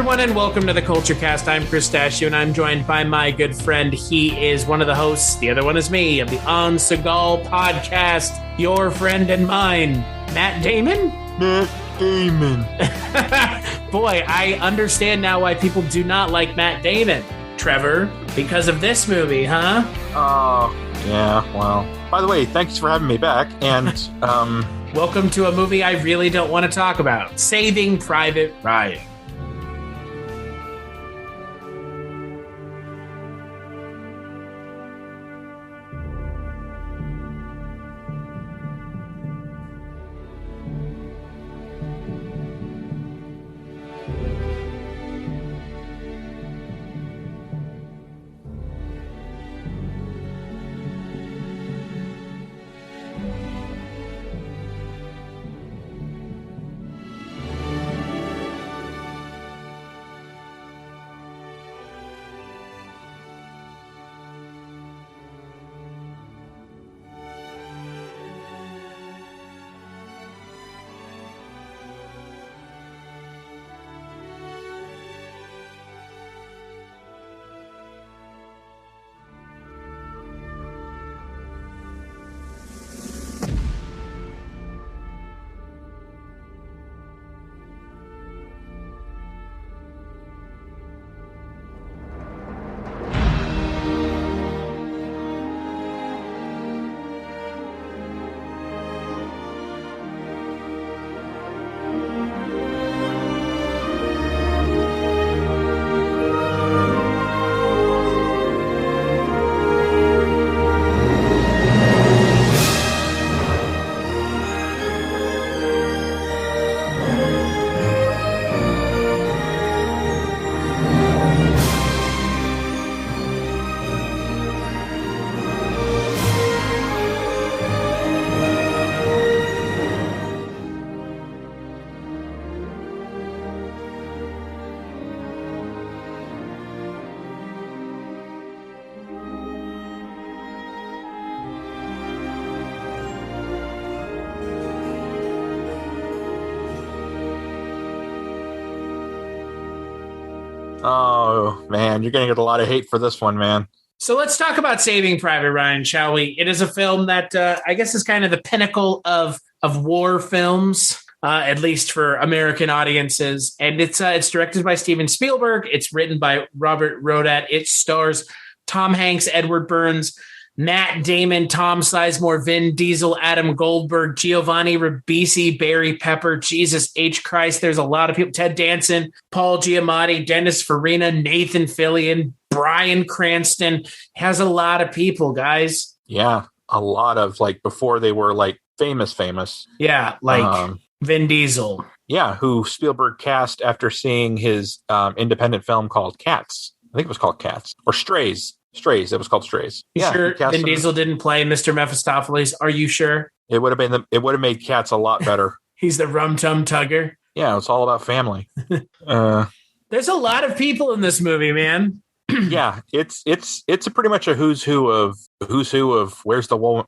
everyone, and welcome to the Culture Cast. I'm Chris Stachio, and I'm joined by my good friend. He is one of the hosts. The other one is me of the On Seagal podcast. Your friend and mine, Matt Damon. Matt Damon. Boy, I understand now why people do not like Matt Damon. Trevor, because of this movie, huh? Yeah, well. By the way, thanks for having me back, and, welcome to a movie I really don't want to talk about. Saving Private Ryan. Oh, man, you're going to get a lot of hate for this one, man. So let's talk about Saving Private Ryan, shall we? It is a film that I guess is kind of the pinnacle of war films, at least for American audiences. And it's directed by Steven Spielberg. It's written by Robert Rodat. It stars Tom Hanks, Edward Burns, Matt Damon, Tom Sizemore, Vin Diesel, Adam Goldberg, Giovanni Ribisi, Barry Pepper, Jesus H. Christ. There's a lot of people. Ted Danson, Paul Giamatti, Dennis Farina, Nathan Fillion, Bryan Cranston. Has a lot of people, guys. Yeah, a lot of, like, before they were, like, famous. Yeah, like Vin Diesel. Yeah, who Spielberg cast after seeing his independent film called Cats. I think it was called Cats. Or Strays. Strays. It was called Strays. You sure Vin Diesel didn't play Mr. Mephistopheles? Are you sure? It would have made Cats a lot better. He's the rum-tum tugger. Yeah, it's all about family. There's a lot of people in this movie, man. Yeah, it's a pretty much a who's who of where's the woman,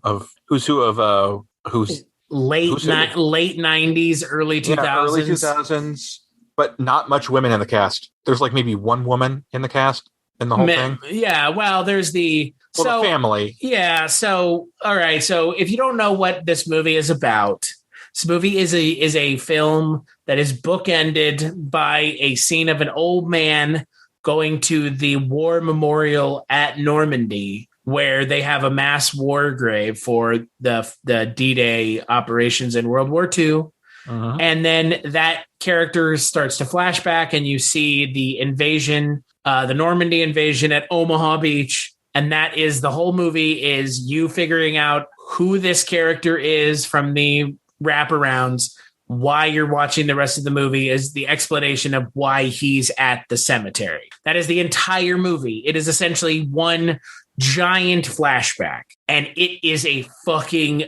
of who's who of who's late 90s, early 2000s. Yeah, early 2000s, but not much women in the cast. There's like maybe one woman in the cast in the whole thing. Yeah, well, there's the family. Yeah, so all right, so if you don't know what this movie is about, this movie is a film that is bookended by a scene of an old man going to the war memorial at Normandy, where they have a mass war grave for the D-Day operations in World War II. Uh-huh. And then that character starts to flashback, and you see the invasion, the Normandy invasion at Omaha Beach. And that is the whole movie, is you figuring out who this character is from the wraparounds. Why you're watching the rest of the movie is the explanation of why he's at the cemetery. That is the entire movie. It is essentially one giant flashback, and it is a fucking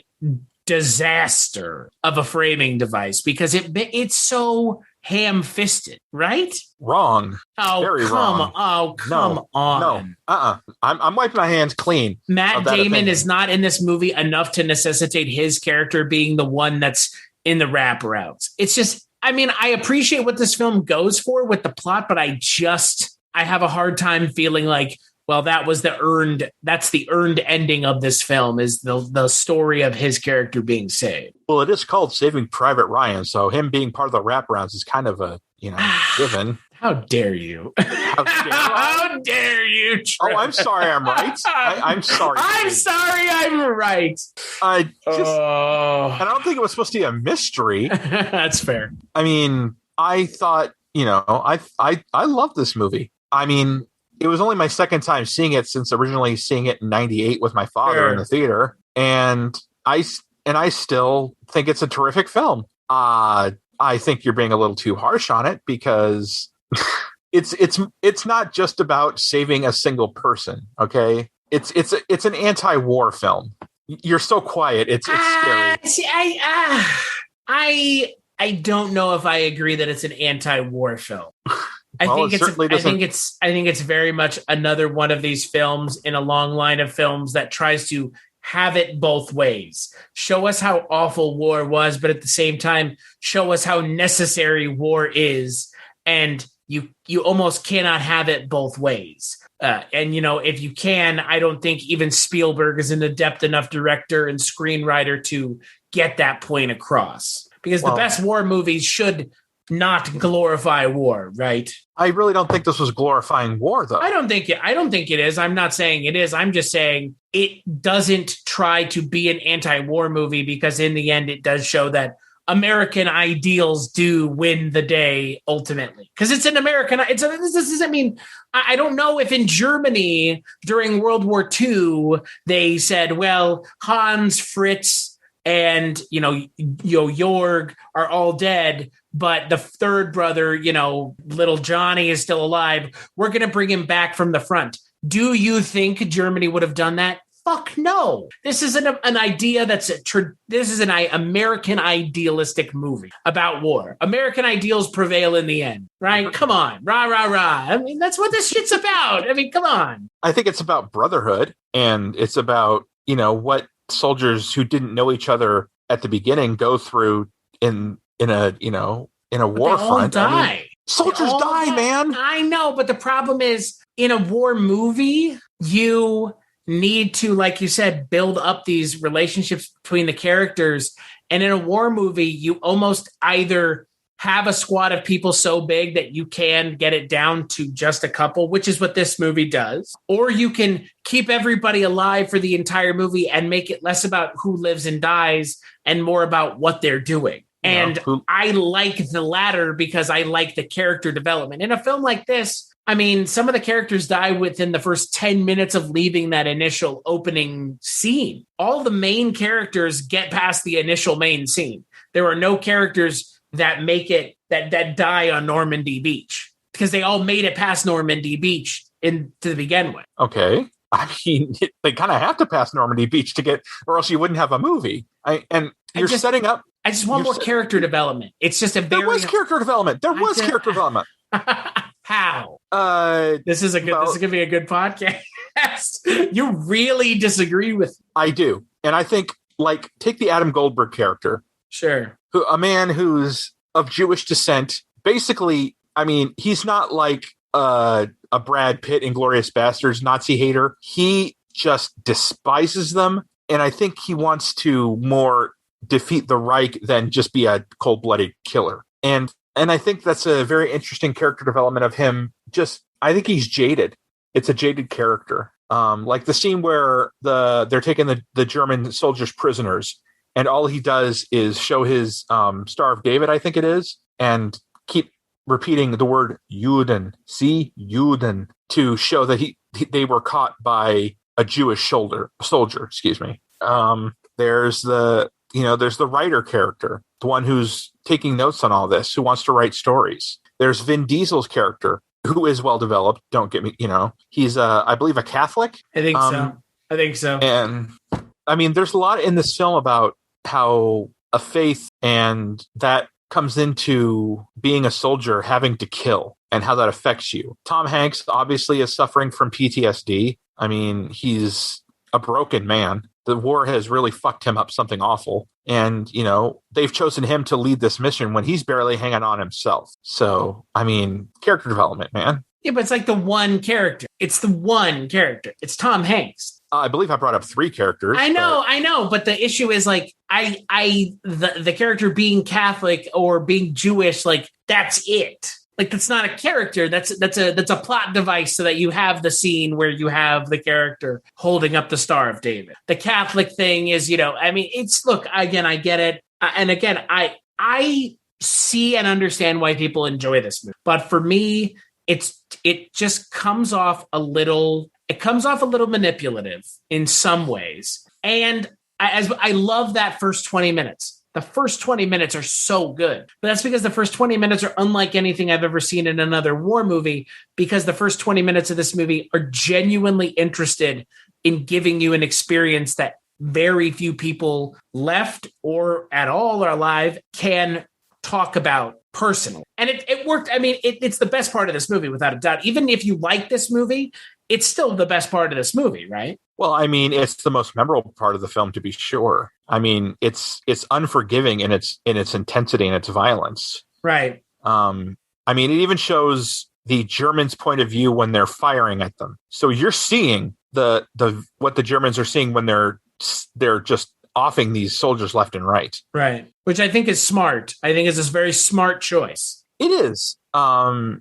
disaster of a framing device because it's so ham-fisted, right? Wrong. Oh, very wrong. Oh, come on. No. I'm wiping my hands clean. Matt Damon is not in this movie enough to necessitate his character being the one that's in the wraparounds. It's just, I mean, I appreciate what this film goes for with the plot, but I have a hard time feeling like, well, that's the earned ending of this film, is the story of his character being saved. Well, it is called Saving Private Ryan, so him being part of the wraparounds is kind of a, given. How dare you? How dare you, Trevor? Oh, I'm sorry I'm right. I'm sorry. I'm sorry I'm right. And I don't think it was supposed to be a mystery. That's fair. I mean, I thought, I love this movie. I mean, it was only my second time seeing it since originally seeing it in 98 with my father in the theater. And I still think it's a terrific film. I think you're being a little too harsh on it because it's not just about saving a single person. Okay. It's an anti-war film. You're so quiet. It's scary. See, I don't know if I agree that it's an anti-war film. I think it's very much another one of these films in a long line of films that tries to have it both ways. Show us how awful war was, but at the same time, show us how necessary war is. And you almost cannot have it both ways. And if you can, I don't think even Spielberg is an adept enough director and screenwriter to get that point across. Because the best war movies should not glorify war, right? I really don't think this was glorifying war, though. I don't think it is. I'm not saying it is. I'm just saying it doesn't try to be an anti-war movie, because in the end, it does show that American ideals do win the day ultimately. Because it's an American. This doesn't mean. I don't know if in Germany during World War II they said, well, Hans, Fritz, and Jorg are all dead, but the third brother, little Johnny, is still alive. We're going to bring him back from the front. Do you think Germany would have done that? Fuck no. This is an idea this is an American idealistic movie about war. American ideals prevail in the end, right? Come on. Rah, rah, rah. I mean, that's what this shit's about. I mean, come on. I think it's about brotherhood, and it's about, what soldiers who didn't know each other at the beginning go through in a war front. Die. I mean, soldiers die, man. I know, but the problem is, in a war movie, you need to, like you said, build up these relationships between the characters. And in a war movie, you almost either have a squad of people so big that you can get it down to just a couple, which is what this movie does, or you can keep everybody alive for the entire movie and make it less about who lives and dies and more about what they're doing. And I like the latter because I like the character development. In a film like this, I mean, some of the characters die within the first 10 minutes of leaving that initial opening scene. All the main characters get past the initial main scene. There are no characters that make it, that die on Normandy Beach, because they all made it past Normandy Beach to begin with. Okay. I mean, they kind of have to pass Normandy Beach to get, or else you wouldn't have a movie. You're setting up. I just want more character development. It's just there was character development. Character development. How? This is going to be a good podcast. You really disagree with me. I do. And I think, take the Adam Goldberg character. Sure. A man who's of Jewish descent. Basically, I mean, he's not like a Brad Pitt in Inglourious Basterds Nazi hater. He just despises them. And I think he wants to more defeat the Reich than just be a cold-blooded killer. And I think that's a very interesting character development of him. I think he's jaded. It's a jaded character. Like the scene where they're taking the German soldiers prisoners, and all he does is show his Star of David, I think it is, and keep repeating the word Juden, Juden, to show that they were caught by a Jewish soldier. Excuse me. There's the writer character, the one who's taking notes on all this, who wants to write stories. There's Vin Diesel's character, who is well developed. Don't get me, he's I believe a Catholic. I think so. And I mean, there's a lot in this film about how a faith and that comes into being a soldier, having to kill, and how that affects you. Tom Hanks obviously is suffering from PTSD. I mean, he's a broken man. the war has really fucked him up something awful. And, they've chosen him to lead this mission when he's barely hanging on himself. So, I mean, character development, man. Yeah, but it's like the one character. It's the one character. It's Tom Hanks. I believe I brought up 3 characters. I know. But the issue is like, the character being Catholic or being Jewish, like that's it. Like that's not a character. That's a plot device so that you have the scene where you have the character holding up the Star of David. The Catholic thing is, look, again, I get it. And again, I see and understand why people enjoy this movie. But for me, it just comes off a little manipulative in some ways. And I love that first 20 minutes. The first 20 minutes are so good, but that's because the first 20 minutes are unlike anything I've ever seen in another war movie, because the first 20 minutes of this movie are genuinely interested in giving you an experience that very few people left or at all are alive can talk about personally. And it worked. I mean, it's the best part of this movie, without a doubt. Even if you like this movie, it's still the best part of this movie, right? Well, I mean, it's the most memorable part of the film, to be sure. I mean, it's unforgiving in its intensity and its violence. Right. I mean, it even shows the Germans' point of view when they're firing at them. So you're seeing the what the Germans are seeing when they're just offing these soldiers left and right. Right. Which I think is smart. I think is a very smart choice. It is. But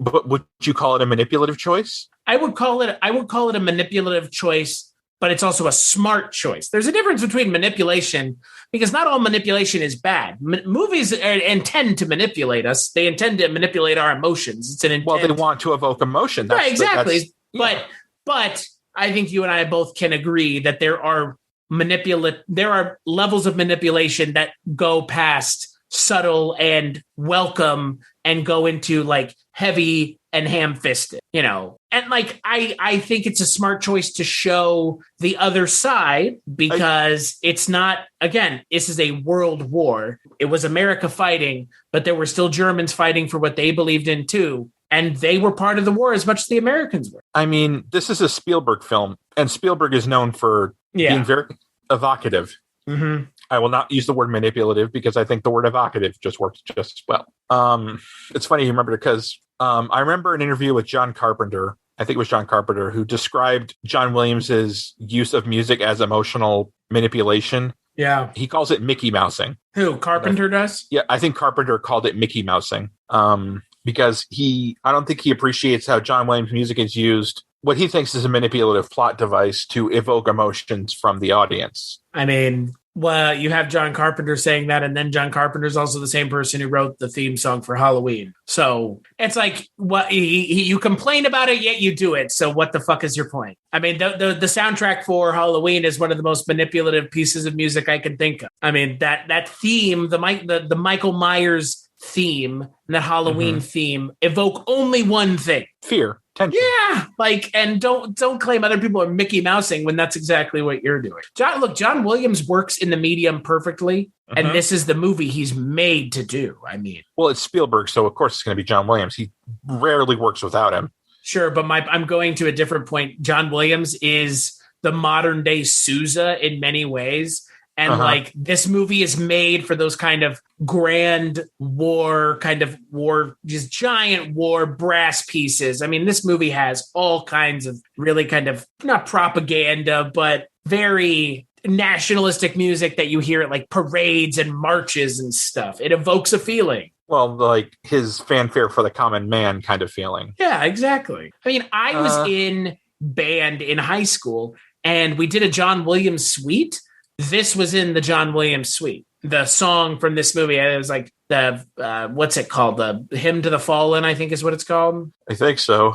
would you call it a manipulative choice? I would call it a manipulative choice, but it's also a smart choice. There's a difference between manipulation, because not all manipulation is bad. Movies intend to manipulate us. They intend to manipulate our emotions. It's an intent. Well, they want to evoke emotion. Right, exactly. But I think you and I both can agree that there are levels of manipulation that go past subtle and welcome and go into like heavy and ham-fisted, and like I think it's a smart choice to show the other side, because it's not, again, this is a world war. It was America fighting, but there were still Germans fighting for what they believed in too, and they were part of the war as much as the Americans were. I mean, this is a Spielberg film, and Spielberg is known for being very evocative. Mm-hmm. I will not use the word manipulative, because I think the word evocative just works just as well. It's funny you remember, because I remember an interview with John Carpenter. I think it was John Carpenter who described John Williams's use of music as emotional manipulation. Yeah. He calls it Mickey Mousing. Who, Carpenter does? Yeah, I think Carpenter called it Mickey Mousing. Because I don't think he appreciates how John Williams' music is used, what he thinks is a manipulative plot device to evoke emotions from the audience. I mean, well, you have John Carpenter saying that, and then John Carpenter's also the same person who wrote the theme song for Halloween. So it's like, what you complain about it, yet you do it. So what the fuck is your point? I mean, the soundtrack for Halloween is one of the most manipulative pieces of music I can think of. I mean, that theme, the Michael Myers theme and that Halloween theme evoke only one thing: fear. Tension. Yeah, and don't claim other people are Mickey Mousing when that's exactly what you're doing. John Williams works in the medium perfectly, and this is the movie he's made to do. I mean, well, it's Spielberg, so of course it's going to be John Williams. He rarely works without him. Sure, but I'm going to a different point. John Williams is the modern day Sousa in many ways. And this movie is made for those kind of grand war, just giant war brass pieces. I mean, this movie has all kinds of really kind of not propaganda, but very nationalistic music that you hear at like parades and marches and stuff. It evokes a feeling. Well, like his fanfare for the common man kind of feeling. Yeah, exactly. I mean, I was in band in high school, and we did a John Williams suite. This was in the John Williams suite. The song from this movie, it was like the, what's it called? The Hymn to the Fallen, I think is what it's called. I think so.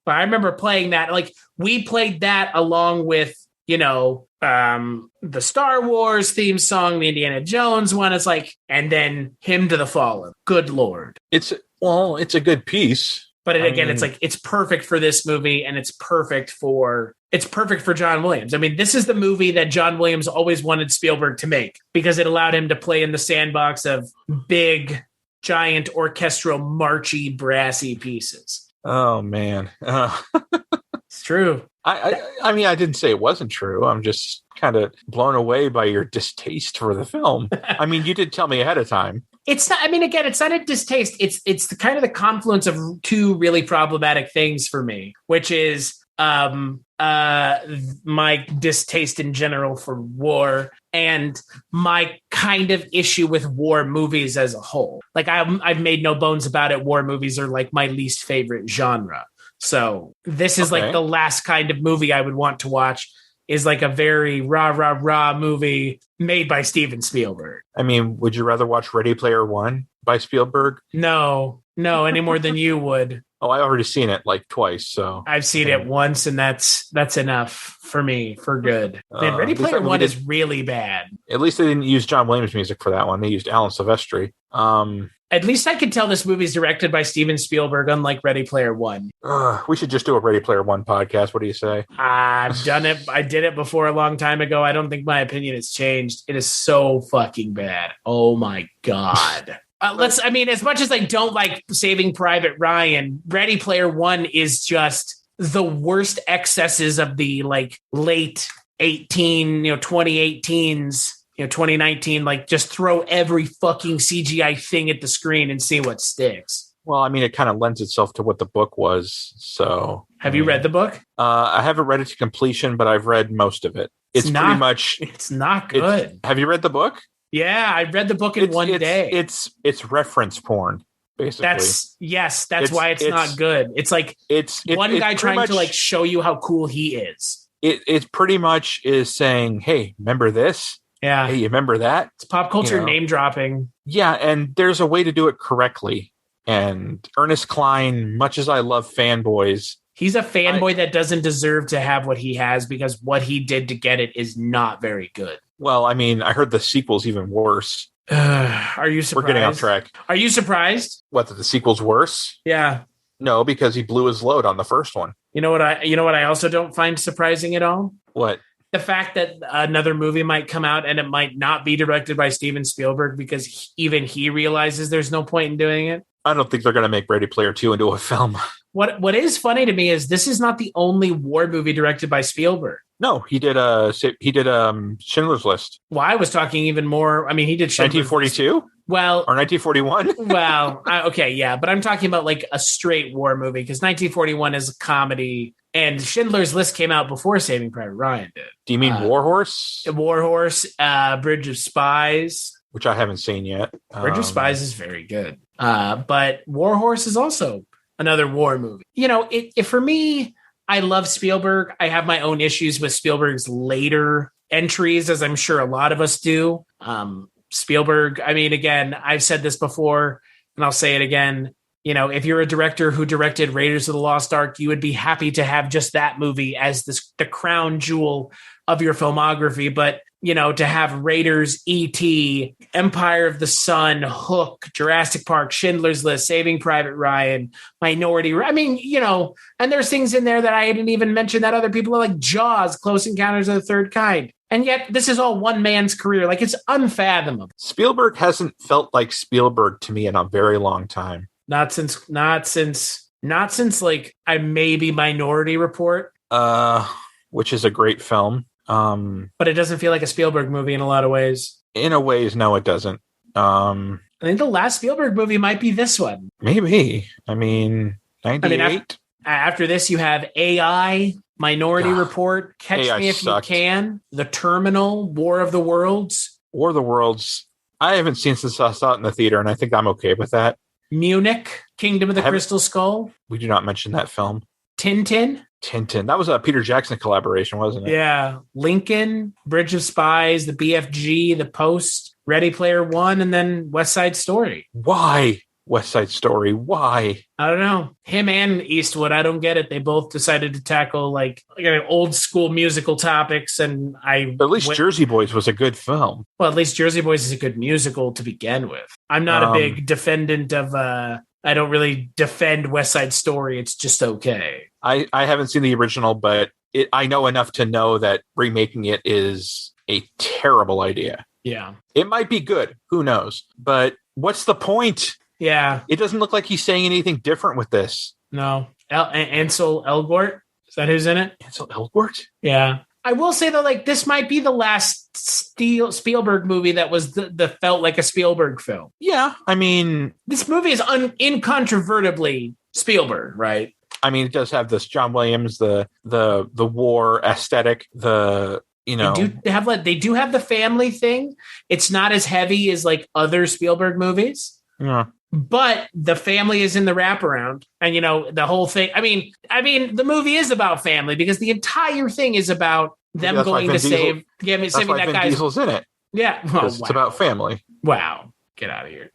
But I remember playing that. Like, we played that along with, the Star Wars theme song, the Indiana Jones one. It's like, and then Hymn to the Fallen. Good Lord. It's a good piece. But it's like, it's perfect for this movie, and it's perfect for John Williams. I mean, this is the movie that John Williams always wanted Spielberg to make, because it allowed him to play in the sandbox of big, giant, orchestral, marchy, brassy pieces. Oh, man. It's true. I mean, I didn't say it wasn't true. I'm just kind of blown away by your distaste for the film. I mean, you did tell me ahead of time. It's not, I mean, again, it's not a distaste. It's the kind of the confluence of two really problematic things for me, which is my distaste in general for war and my kind of issue with war movies as a whole. Like I've made no bones about it. War movies are like my least favorite genre. So this is like the last kind of movie I would want to watch, is like a very rah movie made by Steven Spielberg. I mean, would you rather watch Ready Player One by Spielberg? No, any more than you would. Oh, I already seen it like twice, so I've seen it once, and that's enough for me for good. Man, Ready Player One is really bad. At least they didn't use John Williams music for that one. They used Alan Silvestri. At least I can tell this movie is directed by Steven Spielberg, unlike Ready Player One. We should just do a Ready Player One podcast. What do you say? I've done it. I did it before a long time ago. I don't think my opinion has changed. It is so fucking bad. Oh my God. As much as I don't like Saving Private Ryan, Ready Player One is just the worst excesses of the like late 2018s. 2019, like just throw every fucking CGI thing at the screen and see what sticks. Well, I mean, it kind of lends itself to what the book was. So, have you read the book? I haven't read it to completion, but I've read most of it. It's pretty much. It's not good. Have you read the book? Yeah, I read the book in one day. It's reference porn, basically. That's why it's not good. It's like it's one guy trying to like show you how cool he is. It pretty much is saying, "Hey, remember this? Yeah. Hey, you remember that?" It's pop culture name dropping. Yeah, and there's a way to do it correctly. And Ernest Cline, much as I love fanboys, he's a fanboy that doesn't deserve to have what he has, because what he did to get it is not very good. Well, I mean, I heard the sequel's even worse. Are you surprised? We're getting off track. Are you surprised? What, that the sequel's worse? Yeah. No, because he blew his load on the first one. You know what I also don't find surprising at all? What? The fact that another movie might come out and it might not be directed by Steven Spielberg because even he realizes there's no point in doing it. I don't think they're going to make Ready Player 2 into a film. What is funny to me is this is not the only war movie directed by Spielberg. No, he did Schindler's List. Well, I was talking even more. I mean, he did Schindler's 1942? Well, or 1941? Well, okay, yeah, but I'm talking about like a straight war movie because 1941 is a comedy. And Schindler's List came out before Saving Private Ryan did. Do you mean War Horse? War Horse, Bridge of Spies. Which I haven't seen yet. Bridge of Spies is very good. But War Horse is also another war movie. For me, I love Spielberg. I have my own issues with Spielberg's later entries, as I'm sure a lot of us do. Spielberg, I mean, again, I've said this before, and I'll say it again. If you're a director who directed Raiders of the Lost Ark, you would be happy to have just that movie as the crown jewel of your filmography. But, to have Raiders, E.T., Empire of the Sun, Hook, Jurassic Park, Schindler's List, Saving Private Ryan, Minority. I mean, and there's things in there that I didn't even mention that other people are like Jaws, Close Encounters of the Third Kind. And yet this is all one man's career. Like, it's unfathomable. Spielberg hasn't felt like Spielberg to me in a very long time. Not since like maybe Minority Report. Which is a great film. But it doesn't feel like a Spielberg movie in a lot of ways. In a ways, no, it doesn't. I think the last Spielberg movie might be this one. Maybe. I mean, 98. After this, you have AI, Minority Report, Catch Me If You Can, The Terminal, War of the Worlds. War of the Worlds, I haven't seen since I saw it in the theater, and I think I'm okay with that. Munich, Kingdom of the Crystal Skull. We do not mention that film. Tintin. That was a Peter Jackson collaboration, wasn't it? Yeah. Lincoln, Bridge of Spies, the BFG, The Post, Ready Player One, and then West Side Story. Why West Side Story? Why? I don't know. Him and Eastwood, I don't get it. They both decided to tackle like old school musical topics, and at least Jersey Boys was a good film. Well, at least Jersey Boys is a good musical to begin with. I'm not a big defendant of. I don't really defend West Side Story. It's just okay. I haven't seen the original, but I know enough to know that remaking it is a terrible idea. Yeah. It might be good. Who knows? But what's the point? Yeah. It doesn't look like he's saying anything different with this. No. Ansel Elgort? Is that who's in it? Ansel Elgort? Yeah. I will say though, like this might be the last Spielberg movie that was the felt like a Spielberg film. Yeah, I mean, this movie is incontrovertibly Spielberg, right? I mean, it does have this John Williams, the war aesthetic, They do have the family thing. It's not as heavy as like other Spielberg movies. Yeah. But the family is in the wraparound, and the whole thing. I mean, the movie is about family because the entire thing is about them going to saving that guy. Diesel's in it. Yeah, It's about family. Wow, get out of here.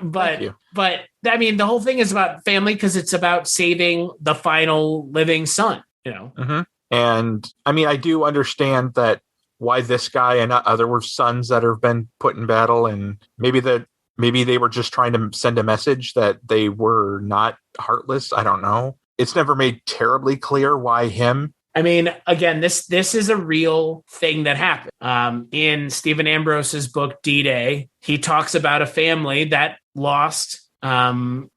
but I mean, the whole thing is about family because it's about saving the final living son. Mm-hmm. And I mean, I do understand that why this guy and not other sons that have been put in battle, and maybe they were just trying to send a message that they were not heartless. I don't know. It's never made terribly clear why him. I mean, again, this is a real thing that happened. In Stephen Ambrose's book, D-Day, he talks about a family that lost, 2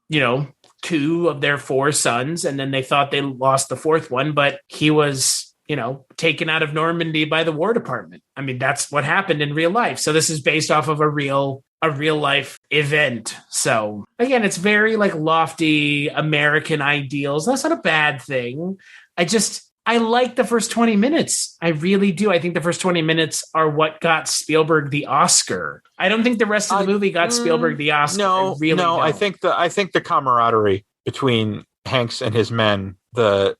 of their 4 sons, and then they thought they lost the 4th one, but he was, taken out of Normandy by the War Department. I mean, that's what happened in real life. So this is based off of a real life event. So again, it's very like lofty American ideals. That's not a bad thing. I like the first 20 minutes. I really do. I think the first 20 minutes are what got Spielberg the Oscar. I don't think the rest of the movie got Spielberg the Oscar. I think the camaraderie between Hanks and his men, the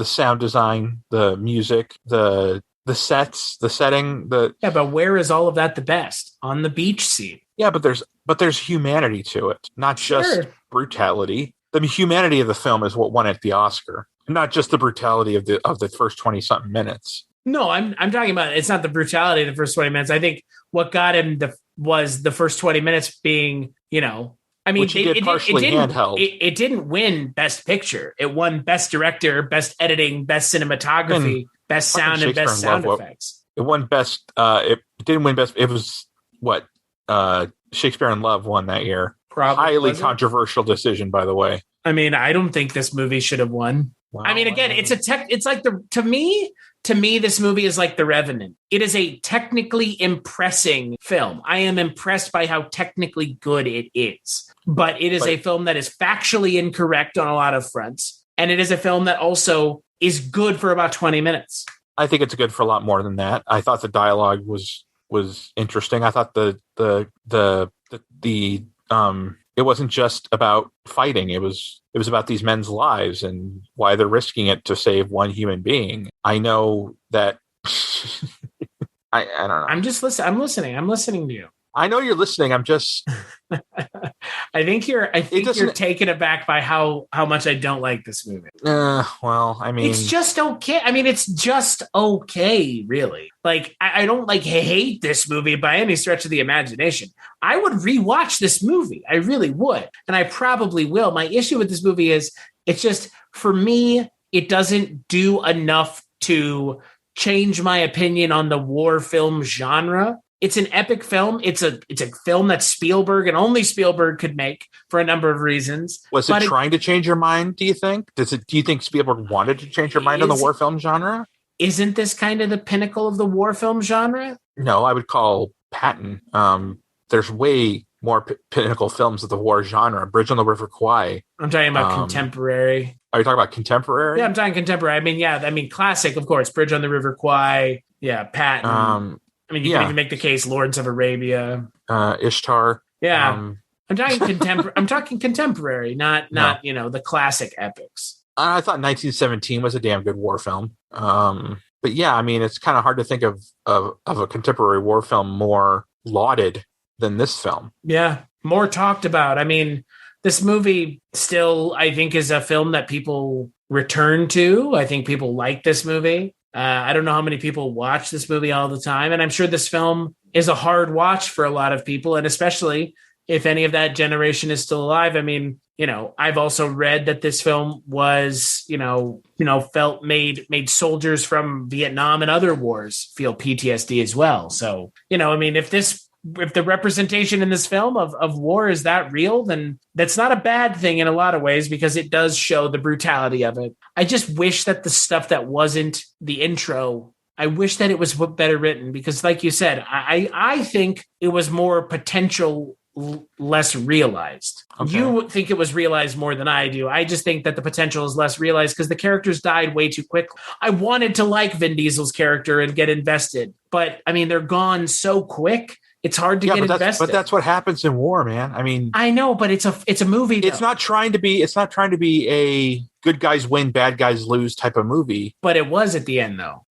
sound design, the music, the sets, the setting, but where is all of that the best? On the beach scene. Yeah, but there's humanity to it, not just brutality. The humanity of the film is what won it the Oscar, not just the brutality of the first 20 something minutes. No, I'm talking about it's not the brutality of the first 20 minutes. I think what got him was the first 20 minutes being, I mean, it didn't win Best Picture. It won Best Director, Best Editing, Best Cinematography, Best Sound, and Best Sound Effects. It won Best. It didn't win Best. It was what Shakespeare in Love won that year. Probably highly controversial decision, by the way. I mean, I don't think this movie should have won. Wow, I mean, again, it's like to me, this movie is like The Revenant. It is a technically impressing film. I am impressed by how technically good it is, but it is a film that is factually incorrect on a lot of fronts. And it is a film that also is good for about 20 minutes. I think it's good for a lot more than that. I thought the dialogue was interesting. I thought it wasn't just about fighting. It was about these men's lives and why they're risking it to save one human being. I know that I don't know. I'm just listening. I'm listening. I'm listening to you. I know you're listening. I'm just I think you're taken aback by how much I don't like this movie. Well, I mean, it's just okay. I mean, it's just okay, really. Like, I don't like hate this movie by any stretch of the imagination. I would rewatch this movie. I really would. And I probably will. My issue with this movie is it's just, for me, it doesn't do enough to change my opinion on the war film genre. It's an epic film. It's a film that Spielberg and only Spielberg could make for a number of reasons. Was it trying to change your mind, do you think? Do you think Spielberg wanted to change your mind on the war film genre? Isn't this kind of the pinnacle of the war film genre? No, I would call Patton. There's way more pinnacle films of the war genre. Bridge on the River Kwai. I'm talking about contemporary. Are you talking about contemporary? Yeah, I'm talking contemporary. I mean, classic, of course. Bridge on the River Kwai. Yeah, Patton. I mean, you can even make the case Lawrence of Arabia, Ishtar. Yeah, I'm talking contemporary. I'm talking contemporary, not the classic epics. I thought 1917 was a damn good war film. But yeah, I mean, it's kind of hard to think of a contemporary war film more lauded than this film. Yeah, more talked about. I mean, this movie still, I think, is a film that people return to. I think people like this movie. I don't know how many people watch this movie all the time, and I'm sure this film is a hard watch for a lot of people, and especially if any of that generation is still alive. I mean, I've also read that this film was, made soldiers from Vietnam and other wars feel PTSD as well. So, I mean, if this if the representation in this film of war is that real, then that's not a bad thing in a lot of ways, because it does show the brutality of it. I just wish that the stuff that wasn't the intro, I wish that it was better written, because like you said, I think it was more potential, less realized. Okay. You think it was realized more than I do. I just think that the potential is less realized because the characters died way too quick. I wanted to like Vin Diesel's character and get invested, but I mean, they're gone so quick. It's hard to get invested. But that's what happens in war, man. I mean, I know, but it's a movie. It's not trying to be a good guys win, bad guys lose type of movie. But it was at the end, though.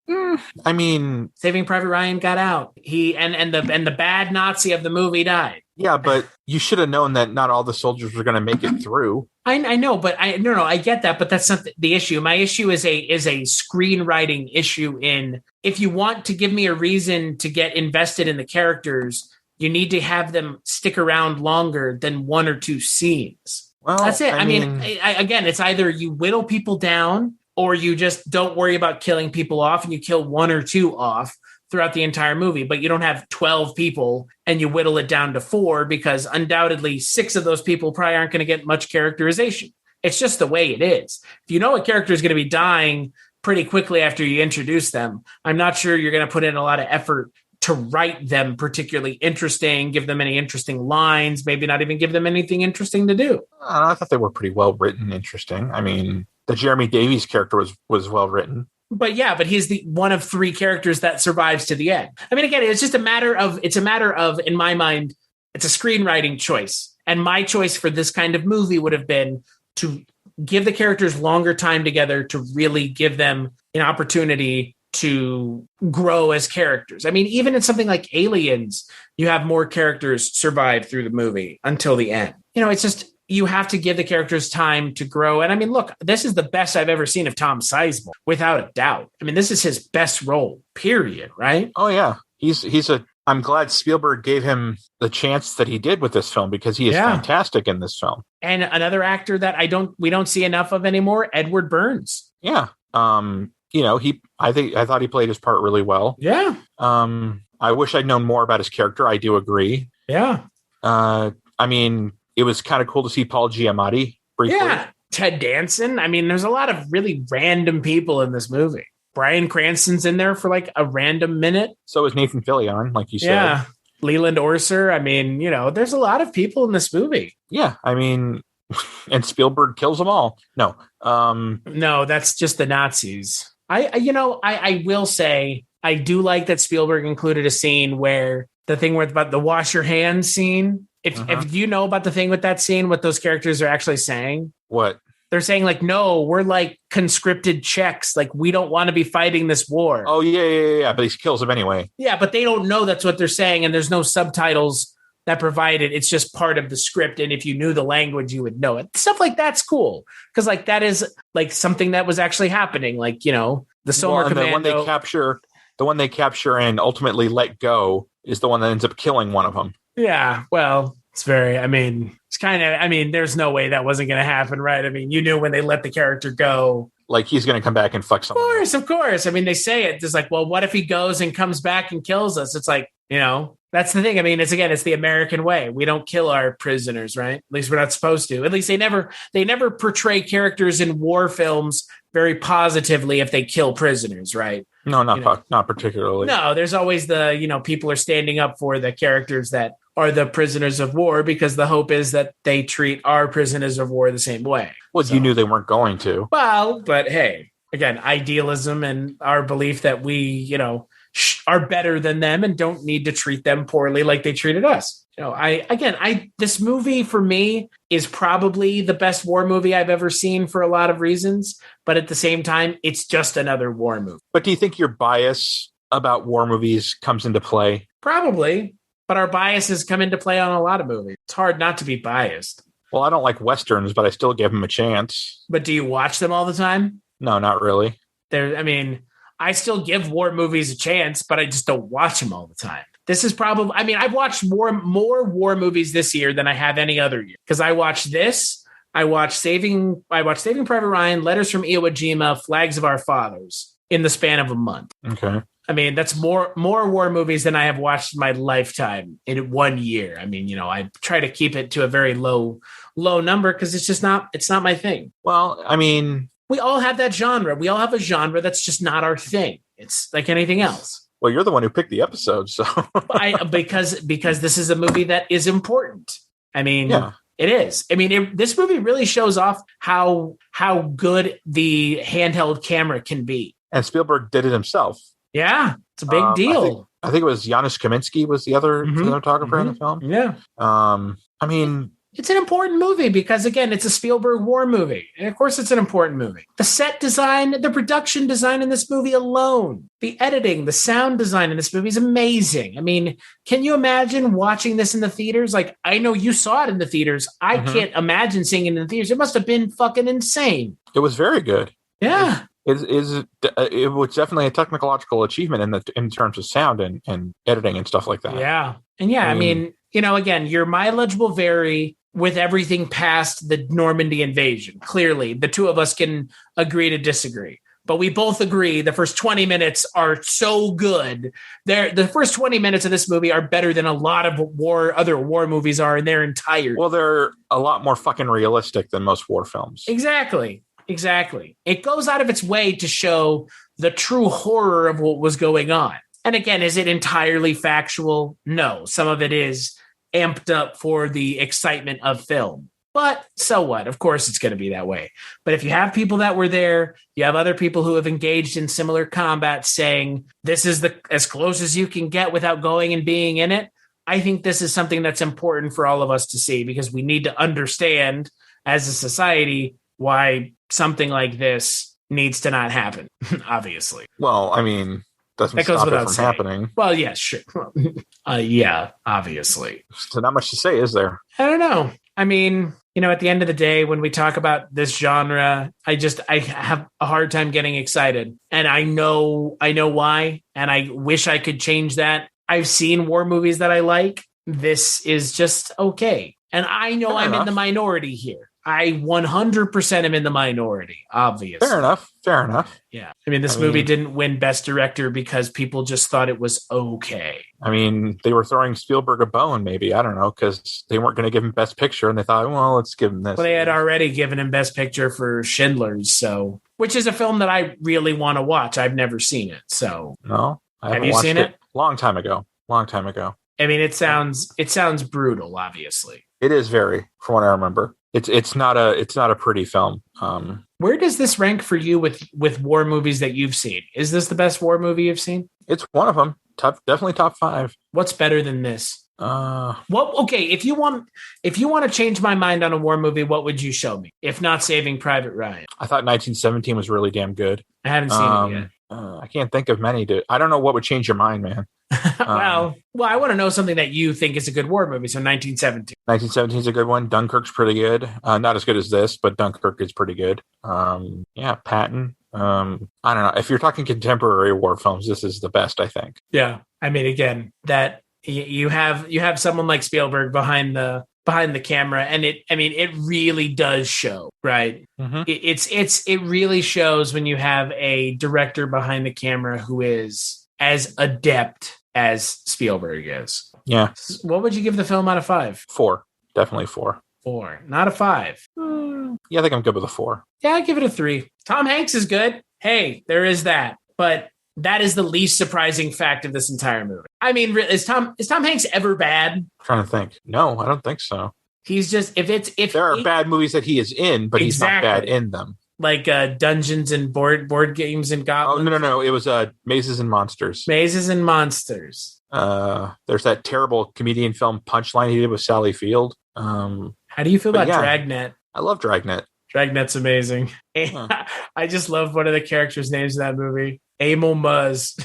I mean, Saving Private Ryan got out. He and the bad Nazi of the movie died. Yeah, but you should have known that not all the soldiers were going to make it through. I know, but I get that, but that's not the issue. My issue is a screenwriting issue. In if you want to give me a reason to get invested in the characters, you need to have them stick around longer than one or two scenes. Well, that's it. I mean, again, it's either you whittle people down or you just don't worry about killing people off and you kill one or two off throughout the entire movie, but you don't have 12 people and you whittle it down to 4, because undoubtedly 6 of those people probably aren't going to get much characterization. It's just the way it is. If you know a character is going to be dying pretty quickly after you introduce them, I'm not sure you're going to put in a lot of effort to write them particularly interesting, give them any interesting lines, maybe not even give them anything interesting to do. I thought they were pretty well written, interesting. I mean, the Jeremy Davies character was well written. But he's the one of 3 characters that survives to the end. I mean, again, it's a matter of, in my mind, it's a screenwriting choice. And my choice for this kind of movie would have been to give the characters longer time together to really give them an opportunity to grow as characters. I mean, even in something like Aliens, you have more characters survive through the movie until the end. It's just, you have to give the characters time to grow. And I mean, look, this is the best I've ever seen of Tom Sizemore, without a doubt. I mean, this is his best role, period, right? Oh, yeah. I'm glad Spielberg gave him the chance that he did with this film, because he is fantastic in this film. And another actor that we don't see enough of anymore, Edward Burns. Yeah. I thought he played his part really well. Yeah. I wish I'd known more about his character. I do agree. Yeah. I mean, it was kind of cool to see Paul Giamatti briefly. Yeah. Ted Danson. I mean, there's a lot of really random people in this movie. Bryan Cranston's in there for like a random minute. So is Nathan Fillion, like you said. Yeah. Leland Orser. I mean, there's a lot of people in this movie. Yeah. I mean, and Spielberg kills them all. No. No, that's just the Nazis. I will say, I do like that Spielberg included a scene where the thing about the wash your hands scene. If you know about the thing with that scene, what those characters are actually saying. What? They're saying like, no, we're like conscripted Czechs. Like, we don't want to be fighting this war. Oh, yeah. But he kills them anyway. Yeah, but they don't know that's what they're saying. And there's no subtitles that provide it. It's just part of the script. And if you knew the language, you would know it. Stuff like that's cool. Because like that is like something that was actually happening. Like, the Solar Commando. The one they capture and ultimately let go is the one that ends up killing one of them. Yeah, well, it's there's no way that wasn't going to happen, right? I mean, you knew when they let the character go. Like, he's going to come back and fuck someone. Of course. I mean, they say it. It's like, well, what if he goes and comes back and kills us? It's like, that's the thing. I mean, it's the American way. We don't kill our prisoners, right? At least we're not supposed to. At least they never portray characters in war films very positively if they kill prisoners, right? No, not particularly. No, there's always the, people are standing up for the characters that are the prisoners of war, because the hope is that they treat our prisoners of war the same way. Well, you knew they weren't going to. Well, but hey, again, idealism and our belief that we, are better than them and don't need to treat them poorly like they treated us. This movie for me is probably the best war movie I've ever seen for a lot of reasons, but at the same time, it's just another war movie. But do you think your bias about war movies comes into play? Probably, but our biases come into play on a lot of movies. It's hard not to be biased. Well, I don't like Westerns, but I still give them a chance. But do you watch them all the time? No, not really. I still give war movies a chance, but I just don't watch them all the time. This is probably, I've watched more war movies this year than I have any other year. Because I watched this, I watched Saving Private Ryan, Letters from Iwo Jima, Flags of Our Fathers in the span of a month. Okay. I mean, that's more war movies than I have watched in my lifetime in 1 year. I mean, I try to keep it to a very low number because it's not my thing. Well, I mean, we all have that genre. We all have a genre that's just not our thing. It's like anything else. Well, you're the one who picked the episode, so because this is a movie that is important. I mean, yeah. It is. I mean, this movie really shows off how good the handheld camera can be. And Spielberg did it himself. Yeah, it's a big deal. I think it was Janusz Kaminski was the other cinematographer in the film. Yeah. I mean, it's an important movie because, again, it's a Spielberg war movie. And, of course, it's an important movie. The set design, the production design in this movie alone, the editing, the sound design in this movie is amazing. I mean, can you imagine watching this in the theaters? Like, I know you saw it in the theaters. I can't imagine seeing it in the theaters. It must have been fucking insane. It was very good. Yeah. It was definitely a technological achievement in terms of sound and editing and stuff like that. Yeah. And I mean, again, your mileage will vary with everything past the Normandy invasion. Clearly, the two of us can agree to disagree. But we both agree the first 20 minutes are so good. The first 20 minutes of this movie are better than a lot of other war movies are in their entirety. Well, they're a lot more fucking realistic than most war films. Exactly. It goes out of its way to show the true horror of what was going on. And again, is it entirely factual? No. Some of it is amped up for the excitement of film. But so what? Of course it's going to be that way. But if you have people that were there, you have other people who have engaged in similar combat saying this is as close as you can get without going and being in it, I think this is something that's important for all of us to see because we need to understand as a society why something like this needs to not happen, obviously. Well, I mean, doesn't stop it from happening. Well, yeah, sure. Yeah, obviously. So not much to say, is there? I don't know. I mean, at the end of the day, when we talk about this genre, I have a hard time getting excited. And I know why. And I wish I could change that. I've seen war movies that I like. This is just okay. And I know I'm in the minority here. I 100% am in the minority, obviously. Fair enough. Yeah. I mean, this movie didn't win Best Director because people just thought it was okay. I mean, they were throwing Spielberg a bone, maybe. I don't know, because they weren't going to give him Best Picture, and they thought, well, let's give him this. Well, they had already given him Best Picture for Schindler's, which is a film that I really want to watch. I've never seen it, so. No, I haven't have you watched seen it? Long time ago. I mean, it sounds brutal, obviously. It is very, from what I remember. It's not a pretty film. Where does this rank for you with war movies that you've seen? Is this the best war movie you've seen? It's one of them. Definitely top 5. What's better than this? Okay, if you want to change my mind on a war movie, what would you show me? If not Saving Private Ryan. I thought 1917 was really damn good. I haven't seen it yet. I can't think of many. I don't know what would change your mind, man. Well, I want to know something that you think is a good war movie. So 1917. 1917 is a good one. Dunkirk's pretty good. Not as good as this, but Dunkirk is pretty good. Patton. I don't know. If you're talking contemporary war films, this is the best, I think. Yeah. I mean, again, that you have someone like Spielberg behind the camera, and it really does show, right? Mm-hmm. It really shows when you have a director behind the camera who is as adept as Spielberg is. Yeah. What would you give the film out of 5? 4. Definitely 4. 4, not a 5. Yeah, I think I'm good with a 4. Yeah, I'd give it a 3. Tom Hanks is good. Hey, there is that. But that is the least surprising fact of this entire movie. I mean, is Tom Hanks ever bad? I'm trying to think. No, I don't think so. He's just if there are bad movies that he is in, but he's not bad in them. Like Dungeons and board games and goblins. Oh no! It was Mazes and Monsters. Mazes and Monsters. There's that terrible comedian film Punchline he did with Sally Field. How do you feel about Dragnet? I love Dragnet. Dragnet's amazing. I just love one of the characters' names in that movie. Emil Muzz.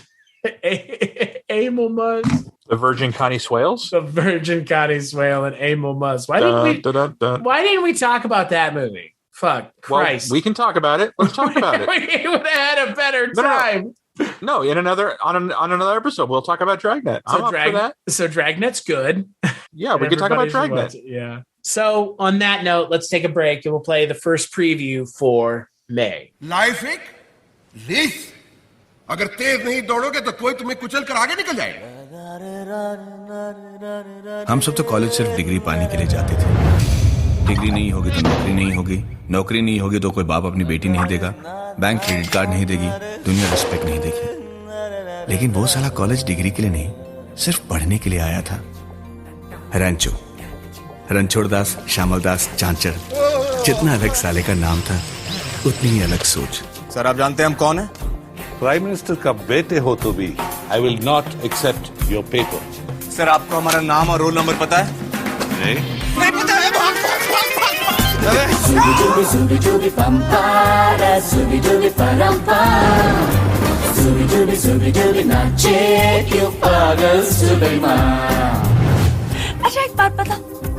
Emil Muzz. The Virgin Connie Swales? The Virgin Connie Swale and Emil Muzz. Why didn't we talk about that movie? Fuck Christ. Well, we can talk about it. Let's talk about it. We would have had a better time. No, in another episode, we'll talk about Dragnet. I'm up for that. So Dragnet's good. Yeah, we can talk about Dragnet. Yeah. So on that note, let's take a break and we'll play the first preview for May. Leifig, this अगर तेज नहीं दौड़ोगे तो कोई तुम्हें कुचल कर आगे निकल जाएगा। हम सब तो कॉलेज सिर्फ डिग्री पाने के लिए जाते थे। डिग्री नहीं होगी तो नौकरी नहीं होगी, नौकरी नहीं होगी तो कोई बाप अपनी बेटी नहीं देगा, बैंक क्रेडिट कार्ड नहीं देगी, दुनिया रिस्पेक्ट नहीं देगी। लेकिन वो साला कॉलेज डिग्री के लिए नहीं, सिर्फ पढ़ने के लिए आया था। रणछोड़ दास, श्यामल दास, चांचर, जितना अलग साले का नाम था उतनी ही अलग सोच। सर आप जानते हैं हम कौन है? प्राइम मिनिस्टर का बेटे हो तो भी I will not accept your paper. Sir आपको हमारा नाम और रोल नंबर पता है? नहीं पता है। अच्छा एक बात बता,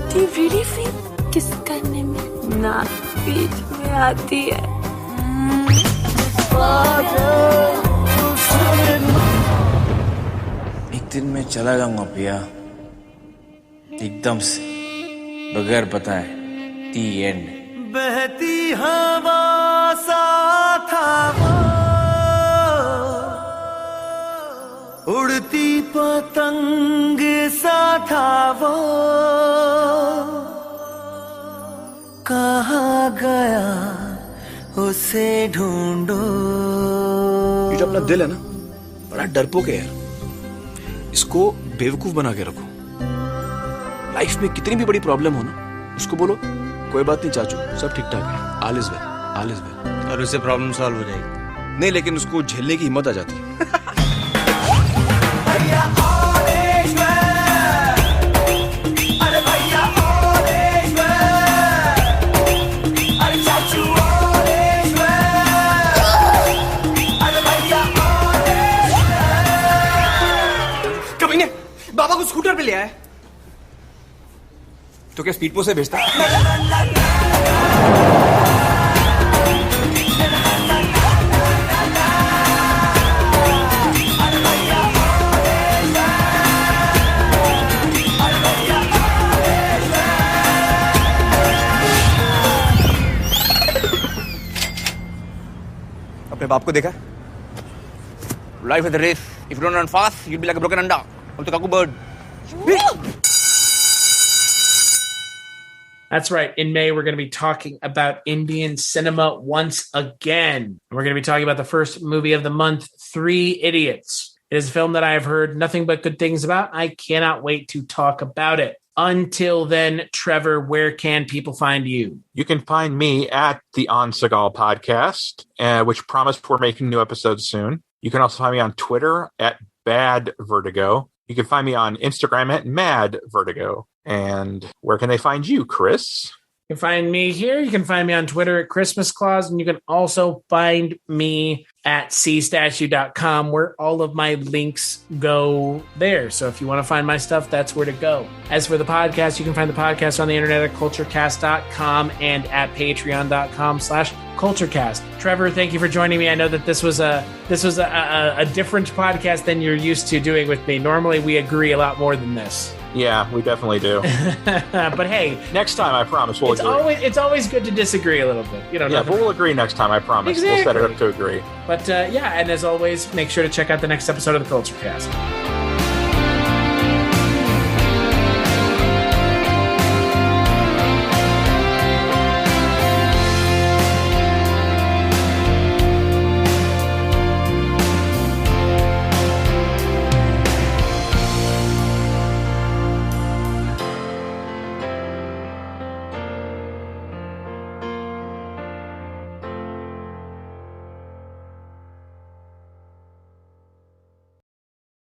do you really feel किस करने में नाक बीच में आती है? एक दिन मैं चला जाऊंगा पिया, एकदम से, बगैर बताए। दी एंड। बहती हवा सा था वो, उड़ती पतंग सा था वो, कहाँ गया उसे ढूंढो। ये जो अपना दिल है ना, बड़ा डरपोक है यार। इसको बेवकूफ बना के रखो। लाइफ में कितनी भी बड़ी प्रॉब्लम हो ना, उसको बोलो कोई बात नहीं चाचू, सब ठीक ठाक है, all is well, all is well, और उससे प्रॉब्लम सॉल्व हो जाएगी। नहीं लेकिन उसको झेलने की हिम्मत आ जाती है। बाबा को स्कूटर पे ले आए तो क्या स्पीड पोस्ट से भेजता? अपने बाप को देखा? Life is a race. If you don't run fast, you'll be like a broken anda. Or the cuckoo bird. That's right. In May, we're going to be talking about Indian cinema once again. We're going to be talking about the first movie of the month, 3 Idiots. It is a film that I have heard nothing but good things about. I cannot wait to talk about it. Until then, Trevor, where can people find you? You can find me at the On Seagal podcast, which promised we're making new episodes soon. You can also find me on Twitter at Bad Vertigo. You can find me on Instagram at Mad Vertigo. And where can they find you, Chris? You can find me here. You can find me on Twitter at Christmas Claus. And you can also find me at cstatue.com, where all of my links go there. So if you want to find my stuff, that's where to go. As for the podcast, you can find the podcast on the internet at culturecast.com and at patreon.com/culturecast. Trevor, thank you for joining me. I know that this was a different podcast than you're used to doing with me. Normally we agree a lot more than this. Yeah, we definitely do. But hey, next time I promise we'll agree. It's always good to disagree a little bit. You know, yeah, but we'll agree next time, I promise. Exactly. We'll set it up to agree. But yeah, and as always, make sure to check out the next episode of the Culture Cast.